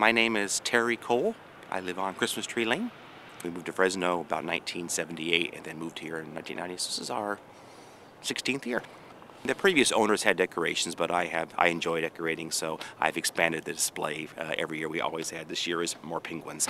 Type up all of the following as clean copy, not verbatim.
My name is Terry Cole. I live on Christmas Tree Lane. We moved to Fresno about 1978 and then moved here in 1990. So this is our 16th year. The previous owners had decorations, but I enjoy decorating, so I've expanded the display every year. We always had. This year is more penguins.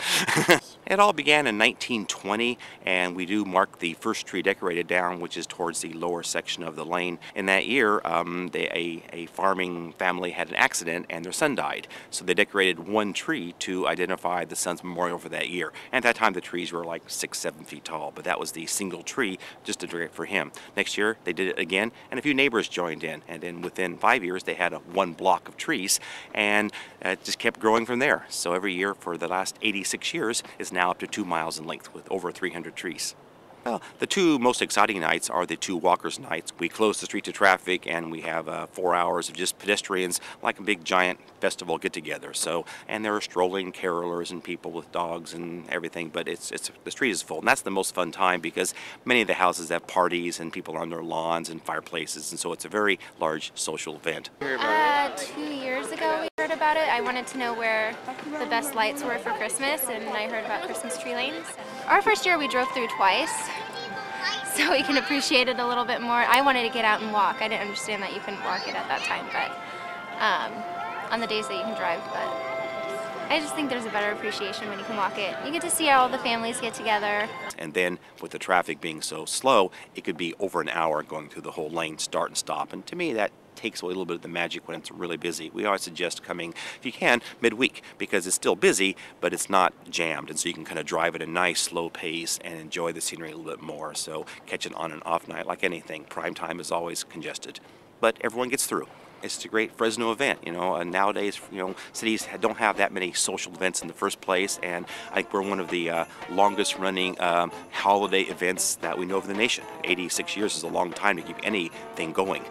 It all began in 1920, and we do mark the first tree decorated down, which is towards the lower section of the lane. In that year, a farming family had an accident, and their son died. So they decorated one tree to identify the son's memorial for that year. And at that time, the trees were like 6-7 feet tall, but that was the single tree just to decorate for him. Next year, they did it again, and a few neighbors joined in, and then within 5 years they had one block of trees, and it just kept growing from there. So every year for the last 86 years is now up to 2 miles in length with over 300 trees. Well, the two most exciting nights are the two walkers' nights. We close the street to traffic, and we have 4 hours of just pedestrians, like a big giant festival get-together. So, and there are strolling carolers and people with dogs and everything. But the street is full, and that's the most fun time because many of the houses have parties and people are on their lawns and fireplaces, and so it's a very large social event. 2 years ago we heard about it. I wanted to know where the best lights were for Christmas, and I heard about Christmas tree lanes. Our first year we drove through twice, so we can appreciate it a little bit more. I wanted to get out and walk. I didn't understand that you couldn't walk it at that time, but on the days that you can drive. But I just think there's a better appreciation when you can walk it. You get to see how all the families get together. And then with the traffic being so slow, it could be over an hour going through the whole lane, start and stop. And to me, that takes away a little bit of the magic when it's really busy. We always suggest coming, if you can, midweek, because it's still busy, but it's not jammed, and so you can kind of drive at a nice slow pace and enjoy the scenery a little bit more. So catch an on and off night like anything. Prime time is always congested, but everyone gets through. It's a great Fresno event, and nowadays, cities don't have that many social events in the first place, and I think we're one of the longest running holiday events that we know of in the nation. 86 years is a long time to keep anything going.